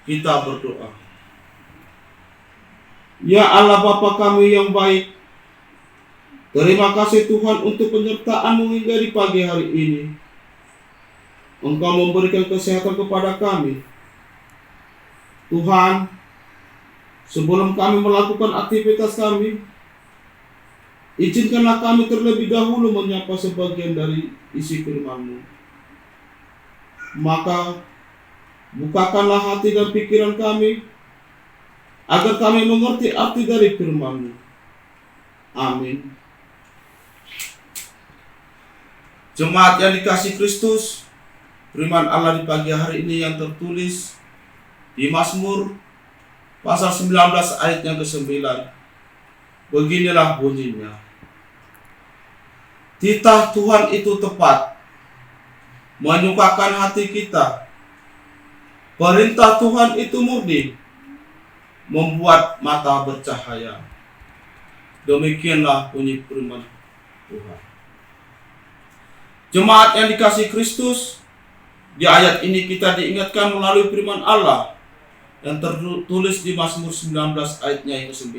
Kita berdoa. Ya Allah Bapa kami yang baik, terima kasih Tuhan untuk penyertaan-Mu hingga di pagi hari ini. Engkau memberikan kesehatan kepada kami. Tuhan, sebelum kami melakukan aktivitas kami, izinkanlah kami terlebih dahulu menyapa sebagian dari isi firman-Mu. Maka bukakanlah hati dan pikiran kami, agar kami mengerti arti dari firman-Mu. Amin. Jemaat yang dikasihi Kristus, firman Allah di pagi hari ini yang tertulis di Mazmur pasal 19 ayat yang ke-9. Beginilah bunyinya. Titah Tuhan itu tepat, menyukakan hati kita. Perintah Tuhan itu murni, membuat mata bercahaya. Demikianlah bunyi firman Tuhan. Jemaat yang dikasihi Kristus, di ayat ini kita diingatkan melalui firman Allah yang tertulis di Mazmur 19 ayatnya yang ke-9.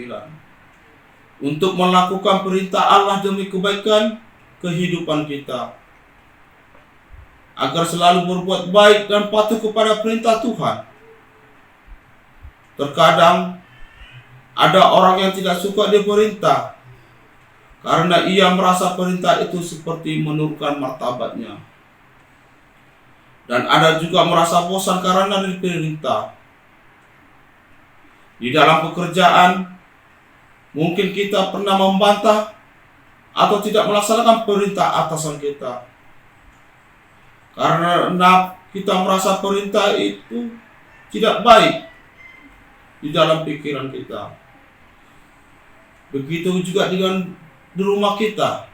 Untuk melakukan perintah Allah demi kebaikan kehidupan kita, agar selalu berbuat baik dan patuh kepada perintah Tuhan. Terkadang ada orang yang tidak suka diperintah karena ia merasa perintah itu seperti menurunkan martabatnya. Dan ada juga merasa bosan karena diperintah. Di dalam pekerjaan, mungkin kita pernah membantah atau tidak melaksanakan perintah atasan kita, karena kita merasa perintah itu tidak baik di dalam pikiran kita. Begitu juga dengan di rumah kita,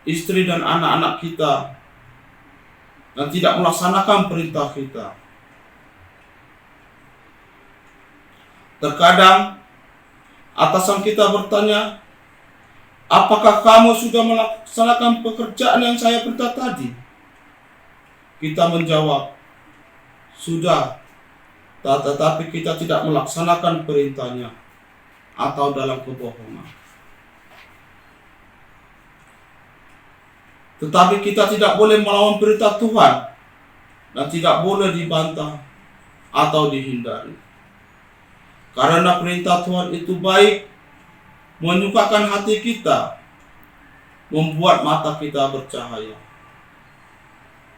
istri dan anak-anak kita yang tidak melaksanakan perintah kita. Terkadang atasan kita bertanya, apakah kamu sudah melaksanakan pekerjaan yang saya perintah tadi? Kita menjawab, sudah, tetapi kita tidak melaksanakan perintahnya atau dalam kebohongan. Tetapi kita tidak boleh melawan perintah Tuhan dan tidak boleh dibantah atau dihindari. Karena perintah Tuhan itu baik, menyukakan hati kita, membuat mata kita bercahaya.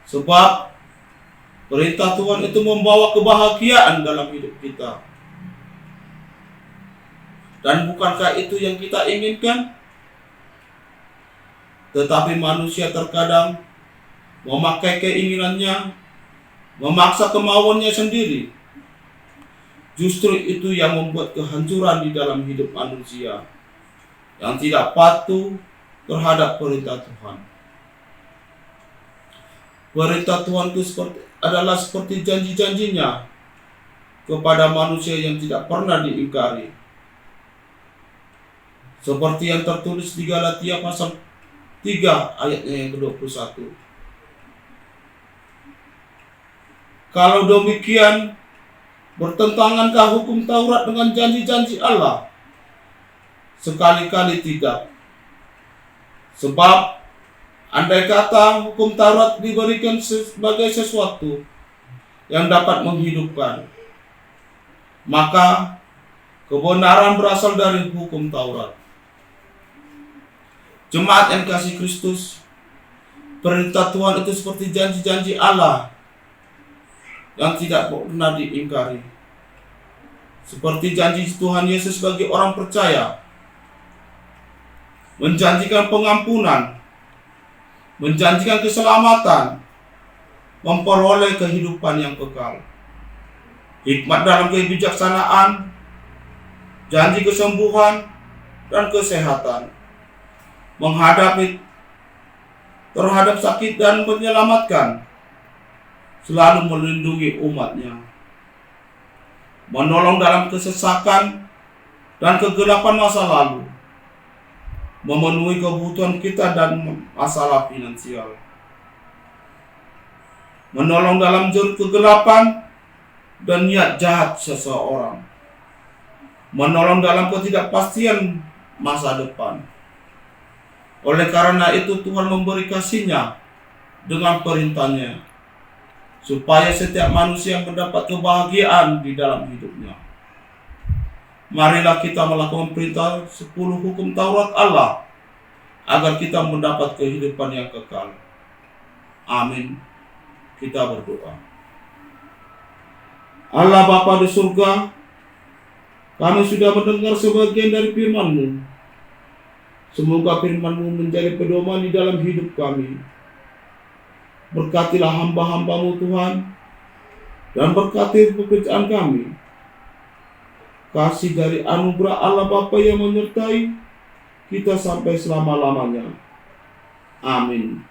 Sebab perintah Tuhan itu membawa kebahagiaan dalam hidup kita. Dan bukankah itu yang kita inginkan? Tetapi manusia terkadang memakai keinginannya, memaksa kemauannya sendiri. Justru itu yang membuat kehancuran di dalam hidup manusia yang tidak patuh terhadap perintah Tuhan. Perintah Tuhan itu adalah seperti janji-janjinya kepada manusia yang tidak pernah diingkari. Seperti yang tertulis di Galatia pasal 3 ayatnya yang ke-21. Kalau demikian, bertentangankah hukum Taurat dengan janji-janji Allah? Sekali-kali tidak. Sebab andai kata hukum Taurat diberikan sebagai sesuatu yang dapat menghidupkan, maka kebenaran berasal dari hukum Taurat. Jemaat yang kasih Kristus, perintah Tuhan itu seperti janji-janji Allah yang tidak pernah diingkari. Seperti janji Tuhan Yesus bagi orang percaya, menjanjikan pengampunan, menjanjikan keselamatan, memperoleh kehidupan yang kekal. Hikmat dalam kebijaksanaan, janji kesembuhan dan kesehatan, menghadapi terhadap sakit dan menyelamatkan, selalu melindungi umatnya, menolong dalam kesesakan dan kegelapan masa lalu, memenuhi kebutuhan kita dan masalah finansial, menolong dalam kegelapan dan niat jahat seseorang, menolong dalam ketidakpastian masa depan. Oleh karena itu Tuhan memberi kasih-Nya dengan perintah-Nya, supaya setiap manusia mendapat kebahagiaan di dalam hidupnya. Marilah kita melakukan perintah 10 hukum Taurat Allah, agar kita mendapat kehidupan yang kekal. Amin. Kita berdoa. Allah Bapa di surga, kami sudah mendengar sebagian dari firman-Mu. Semoga firman-Mu menjadi pedoman di dalam hidup kami. Berkatilah hamba-hamba-Mu Tuhan, dan berkati pekerjaan kami. Kasih dari anugerah Allah Bapa yang menyertai kita sampai selama-lamanya. Amin.